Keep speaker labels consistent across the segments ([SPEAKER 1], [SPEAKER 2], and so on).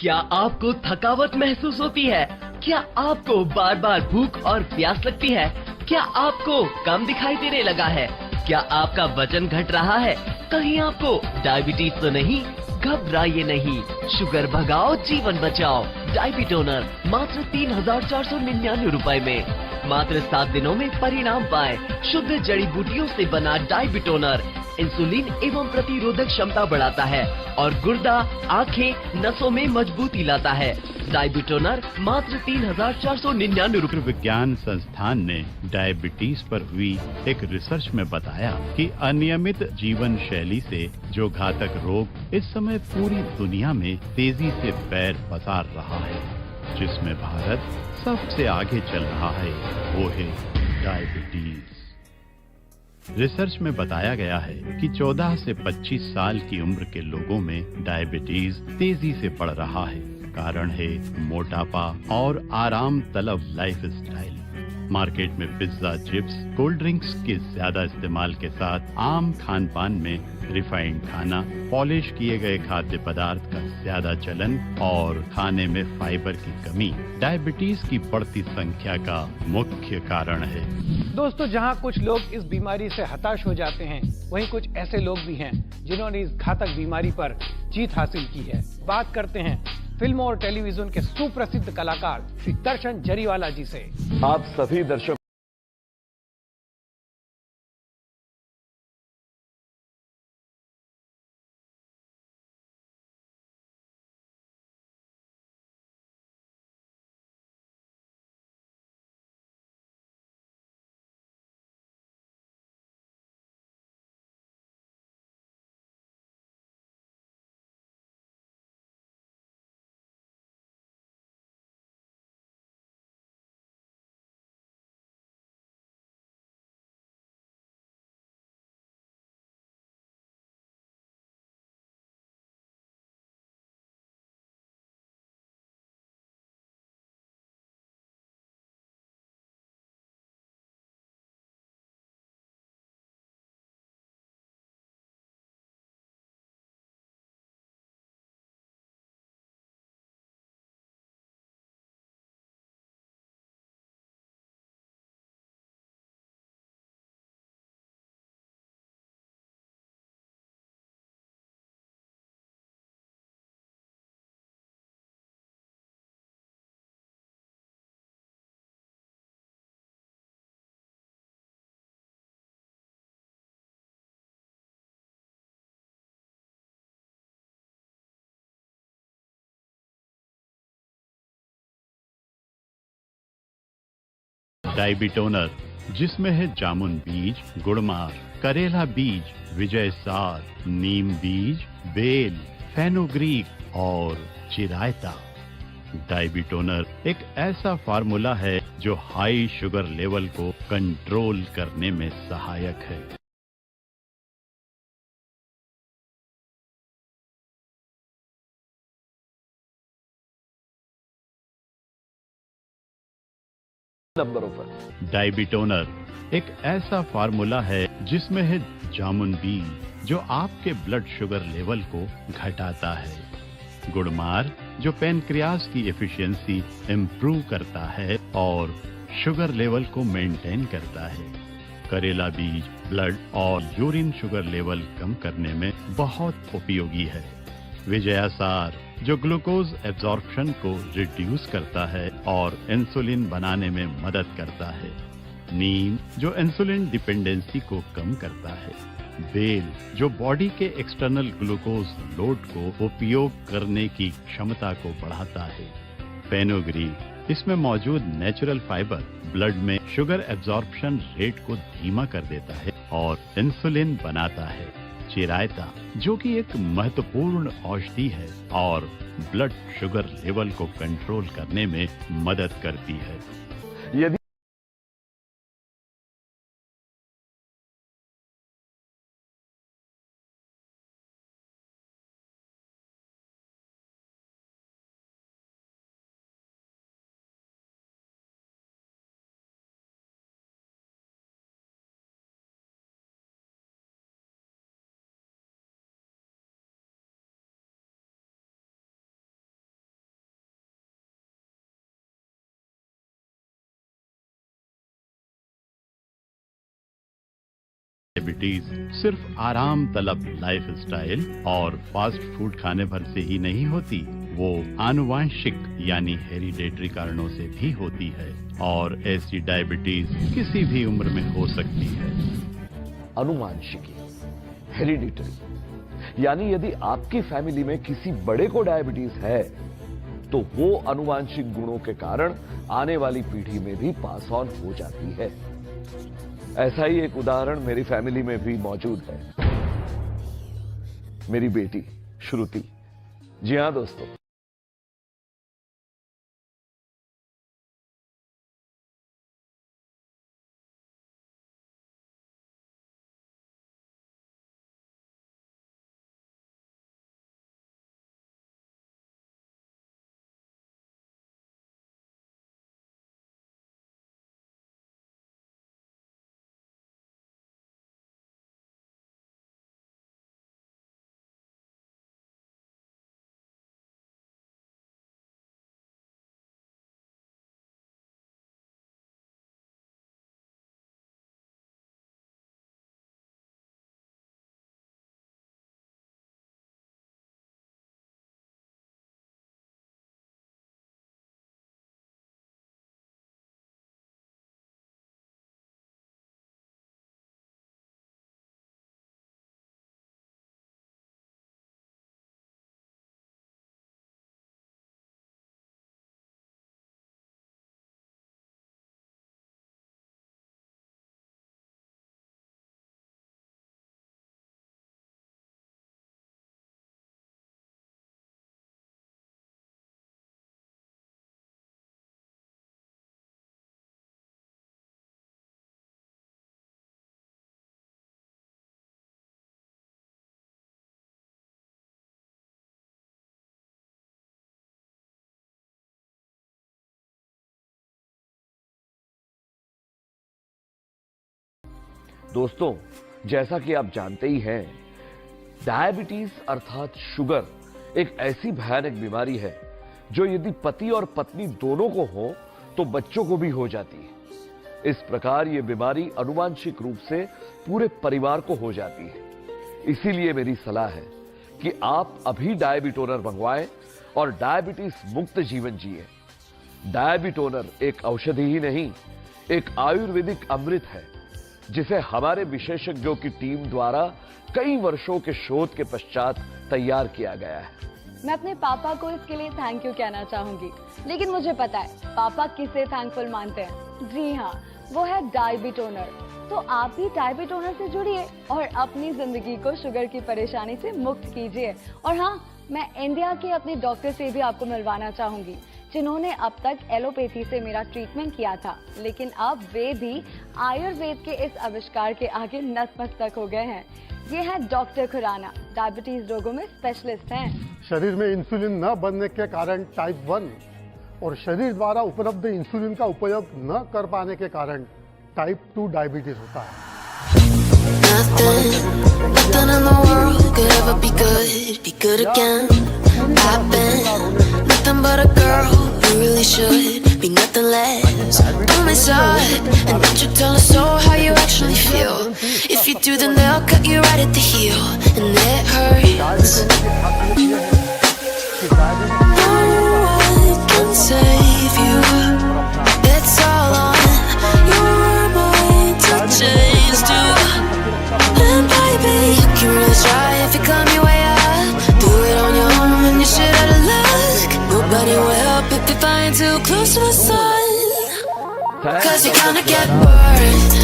[SPEAKER 1] क्या आपको थकावट महसूस होती है? क्या आपको बार बार भूख और प्यास लगती है? क्या आपको कम दिखाई देने लगा है? क्या आपका वजन घट रहा है? कहीं आपको डायबिटीज तो नहीं? घबराइए नहीं, शुगर भगाओ, जीवन बचाओ। डायबिटोनर मात्र 3,499 रुपए में। मात्र 7 दिनों में परिणाम पाए। शुद्ध जड़ी बूटियों से बना डायबिटोनर इंसुलिन एवं प्रतिरोधक क्षमता बढ़ाता है और गुर्दा, आंखें, नसों में मजबूती लाता है। डायबिटोनर मात्र 3,499 रुपए।
[SPEAKER 2] विज्ञान संस्थान ने डायबिटीज पर हुई एक रिसर्च में बताया कि अनियमित जीवन शैली से जो घातक रोग इस समय पूरी दुनिया में तेजी से पैर पसार रहा है, जिसमें भारत सबसे आगे चल रहा है, वो है डायबिटीज। रिसर्च में बताया गया है कि 14 से 25 साल की उम्र के लोगों में डायबिटीज तेजी से बढ़ रहा है। कारण है मोटापा और आराम तलब लाइफस्टाइल। मार्केट में पिज्जा, चिप्स, कोल्ड ड्रिंक्स के ज्यादा इस्तेमाल के साथ आम खान पान में रिफाइंड खाना, पॉलिश किए गए खाद्य पदार्थ का ज्यादा चलन और खाने में फाइबर की कमी डायबिटीज की बढ़ती संख्या का मुख्य कारण है।
[SPEAKER 3] दोस्तों, जहां कुछ लोग इस बीमारी से हताश हो जाते हैं, वहीं कुछ ऐसे लोग भी हैं जिन्होंने इस घातक बीमारी पर जीत हासिल की है। बात करते हैं फिल्म और टेलीविजन के सुप्रसिद्ध कलाकार श्री दर्शन जरीवाला जी से।
[SPEAKER 4] आप सभी दर्शकों
[SPEAKER 2] डायबिटोनर, जिसमें है जामुन बीज, गुड़मार, करेला बीज, विजय सार, नीम बीज, बेल, फेनुग्रीक और चिरायता। डायबिटोनर एक ऐसा फार्मूला है जो हाई शुगर लेवल को कंट्रोल करने में सहायक है।
[SPEAKER 4] नंबरों पर
[SPEAKER 2] डायबिटोनर एक ऐसा फार्मूला है जिसमें है जामुन बीज, जो आपके ब्लड शुगर लेवल को घटाता है। गुड़मार, जो पेनक्रियास की एफिशिएंसी इंप्रूव करता है और शुगर लेवल को मेंटेन करता है। करेला बीज ब्लड और यूरिन शुगर लेवल कम करने में बहुत उपयोगी है। विजयासार, जो ग्लूकोज एब्जॉर्प्शन को रिड्यूस करता है और इंसुलिन बनाने में मदद करता है। नीम, जो इंसुलिन डिपेंडेंसी को कम करता है। बेल, जो बॉडी के एक्सटर्नल ग्लूकोज लोड को उपयोग करने की क्षमता को बढ़ाता है। फेनुग्रीक, इसमें मौजूद नेचुरल फाइबर ब्लड में शुगर एब्जॉर्प्शन रेट को धीमा कर देता है और इंसुलिन बनाता है। चिरायता, जो कि एक महत्वपूर्ण औषधि है और ब्लड शुगर लेवल को कंट्रोल करने में मदद करती है।
[SPEAKER 4] यदि
[SPEAKER 2] डायबिटीज सिर्फ आराम तलब लाइफस्टाइल और फास्ट फूड खाने भर से ही नहीं होती, वो आनुवांशिक यानी हेरिडेटरी कारणों से भी होती है और ऐसी डायबिटीज किसी भी उम्र में हो सकती है।
[SPEAKER 4] अनुवांशिकी, हेरिडिटरी, यानी यदि आपकी फैमिली में किसी बड़े को डायबिटीज है तो वो अनुवांशिक गुणों के कारण आने वाली पीढ़ी में भी पास ऑन हो जाती है। ऐसा ही एक उदाहरण मेरी फैमिली में भी मौजूद है। मेरी बेटी श्रुति। जी हां दोस्तों, दोस्तों, जैसा कि आप जानते ही हैं, डायबिटीज अर्थात शुगर एक ऐसी भयानक बीमारी है जो यदि पति और पत्नी दोनों को हो तो बच्चों को भी हो जाती है। इस प्रकार यह बीमारी आनुवांशिक रूप से पूरे परिवार को हो जाती है। इसीलिए मेरी सलाह है कि आप अभी डायबिटोनर मंगवाएं और डायबिटीज मुक्त जीवन जिए। डायबिटोनर एक औषधि ही नहीं, एक आयुर्वेदिक अमृत है जिसे हमारे विशेषज्ञों की टीम द्वारा कई वर्षों के शोध के पश्चात तैयार किया गया है।
[SPEAKER 5] मैं अपने पापा को इसके लिए थैंक यू कहना चाहूंगी, लेकिन मुझे पता है पापा किसे थैंकफुल मानते हैं। जी हाँ, वो है डायबिटोनर। तो आप भी डायबिटोनर से जुड़िए और अपनी जिंदगी को शुगर की परेशानी से मुक्त कीजिए। और हाँ, मैं इंडिया के अपने डॉक्टर से भी आपको मिलवाना चाहूंगी जिन्होंने अब तक एलोपैथी से मेरा ट्रीटमेंट किया था, लेकिन अब वे भी आयुर्वेद के इस आविष्कार के आगे नतमस्तक हो गए हैं। ये है डॉक्टर खुराना, डायबिटीज रोगों में स्पेशलिस्ट हैं।
[SPEAKER 6] शरीर में इंसुलिन न बनने के कारण टाइप 1 और शरीर द्वारा उपलब्ध इंसुलिन का उपयोग न कर पाने के कारण टाइप 2 डायबिटीज होता है।
[SPEAKER 7] Nothing in the world could ever be good again. I've been nothing but a girl who really should be nothing less. On my side, and don't you tell us so how you actually feel. If you do, then they'll cut you right at the heel, and it hurts. No one can save you. It's all on your mind to change too. And baby, you can really try if you climb your way up. Do it on your own and you're shit out of luck. Nobody will help if you're flying too close to the sun. Cause you're gonna get burned.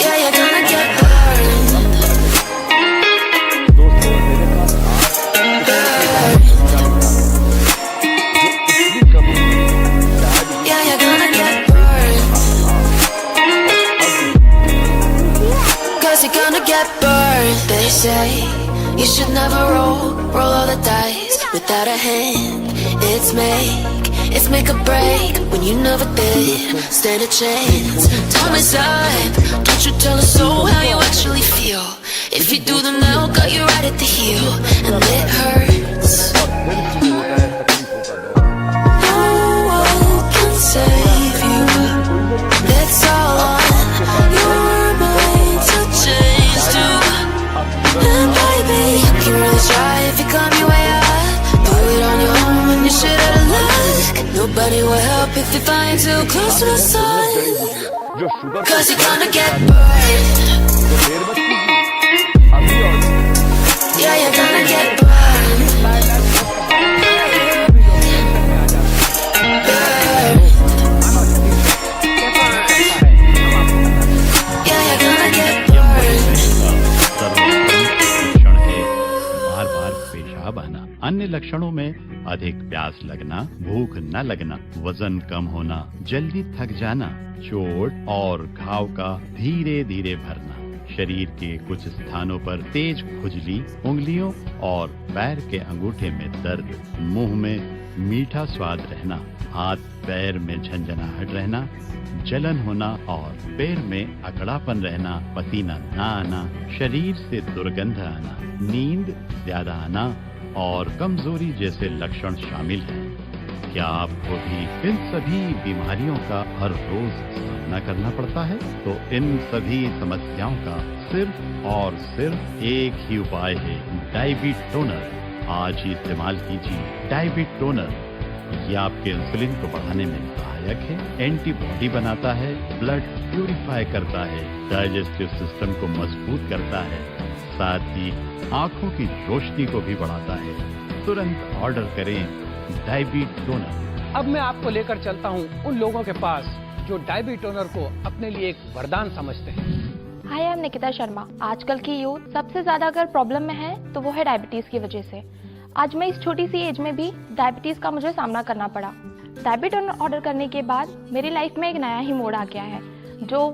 [SPEAKER 7] Yeah, you're gonna get burned. Yeah, you're gonna get burned. Cause you're gonna get burned. They say you should never roll all the dice without a hand. It's make or break when you never did stand a chance. Time is up, don't you tell us so how you actually feel. If you do, then they'll cut you right at the heel, and it hurts. No one can save you. It's all on but it will help if you're flying too close to the sun.
[SPEAKER 4] जो sugar
[SPEAKER 7] Cause you're gonna get burned.
[SPEAKER 4] तो देर मत कीजिए, अभी और
[SPEAKER 7] Yeah, you're gonna get burned. Yeah, you're gonna get burned.
[SPEAKER 2] सर्वोत्तम लक्षण है बार बार पेशाब आना। अन्य लक्षणों में अधिक प्यास लगना, भूख न लगना, वजन कम होना, जल्दी थक जाना, चोट और घाव का धीरे धीरे भरना, शरीर के कुछ स्थानों पर तेज खुजली, उंगलियों और पैर के अंगूठे में दर्द, मुंह में मीठा स्वाद रहना, हाथ पैर में झंझनाहट रहना, जलन होना और पैर में अकड़ापन रहना, पसीना न आना, शरीर से दुर्गंध आना, नींद ज्यादा आना और कमजोरी जैसे लक्षण शामिल हैं। क्या आपको भी इन सभी बीमारियों का हर रोज सामना करना पड़ता है? तो इन सभी समस्याओं का सिर्फ और सिर्फ एक ही उपाय है, डायबिटोनर। आज ही इस्तेमाल कीजिए डायबिटोनर। ये आपके इंसुलिन को बढ़ाने में सहायक है, एंटीबॉडी बनाता है, ब्लड प्यूरिफाई करता है, डाइजेस्टिव सिस्टम को मजबूत करता है, साथ ही आंखों की रोशनी को भी बढ़ाता है। तुरंत ऑर्डर करें डायबिटोनर।
[SPEAKER 3] अब मैं आपको लेकर चलता हूं उन लोगों के पास जो डायबिटोनर को अपने लिए एक वरदान समझते हैं।
[SPEAKER 8] हाय, आई एम निकिता शर्मा। आजकल की यूथ सबसे ज्यादा अगर प्रॉब्लम में है तो वो है डायबिटीज की वजह से। आज मैं इस छोटी सी एज में भी डायबिटीज का मुझे सामना करना पड़ा। डायबिटोनर ऑर्डर करने के बाद मेरी लाइफ में एक नया ही मोड़ आ गया है। जो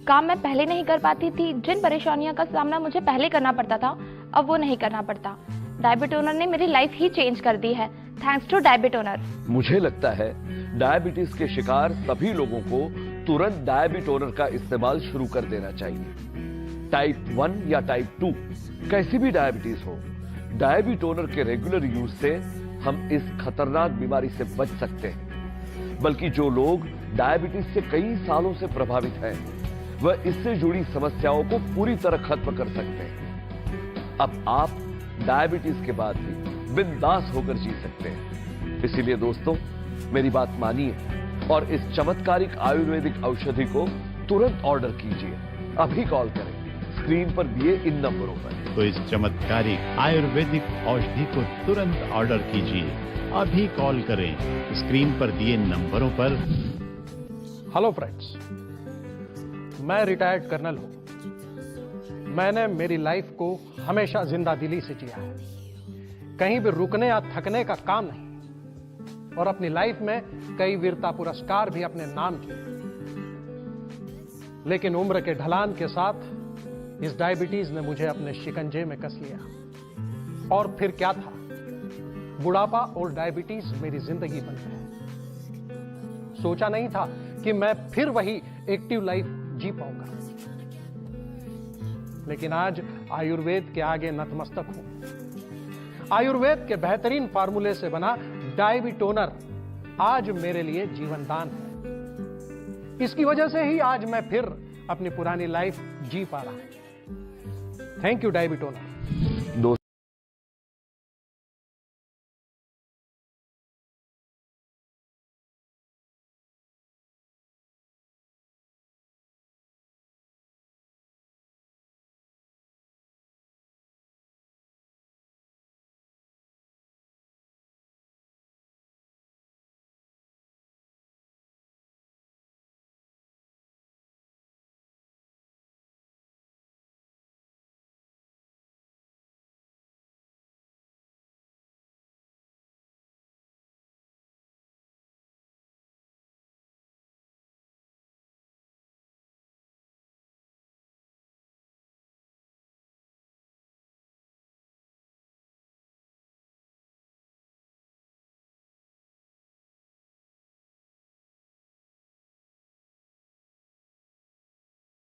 [SPEAKER 8] काम मैं पहले नहीं कर पाती थी, जिन परेशानियों का सामना मुझे पहले करना पड़ता था, अब वो नहीं करना पड़ता। डायबिटोनर ने मेरी लाइफ ही चेंज कर दी है, थैंक्स टू डायबिटोनर।
[SPEAKER 4] मुझे लगता है डायबिटीज के शिकार सभी लोगों को तुरंत डायबिटोनर का इस्तेमाल शुरू कर देना चाहिए। टाइप 1 या टाइप 2 कैसी भी डायबिटीज हो, डायबिटोनर के रेगुलर यूज से हम इस खतरनाक बीमारी से बच सकते हैं। बल्कि जो लोग डायबिटीज से कई सालों से प्रभावित हैं, वह इससे जुड़ी समस्याओं को पूरी तरह खत्म कर सकते हैं। अब आप डायबिटीज के बाद भी बिंदास होकर जी सकते हैं। इसीलिए दोस्तों, मेरी बात मानिए और इस चमत्कारिक आयुर्वेदिक औषधि को तुरंत ऑर्डर कीजिए। अभी कॉल करें स्क्रीन पर दिए इन नंबरों पर।
[SPEAKER 2] तो इस चमत्कारिक आयुर्वेदिक औषधि को तुरंत ऑर्डर कीजिए। अभी कॉल करें स्क्रीन पर दिए नंबरों पर।
[SPEAKER 3] हेलो फ्रेंड्स, मैं रिटायर्ड कर्नल हूं। मैंने मेरी लाइफ को हमेशा जिंदा दिली से जिया है, कहीं भी रुकने या थकने का काम नहीं, और अपनी लाइफ में कई वीरता पुरस्कार भी अपने नाम किए। लेकिन उम्र के ढलान के साथ इस डायबिटीज ने मुझे अपने शिकंजे में कस लिया। और फिर क्या था, बुढ़ापा और डायबिटीज मेरी जिंदगी बन गए। सोचा नहीं था कि मैं फिर वही एक्टिव लाइफ जी पाऊंगा, लेकिन आज आयुर्वेद के आगे नतमस्तक हूं। आयुर्वेद के बेहतरीन फार्मूले से बना डायबिटोनर आज मेरे लिए जीवनदान है। इसकी वजह से ही आज मैं फिर अपनी पुरानी लाइफ जी पा रहा हूं। Thank you डायबिटोनर।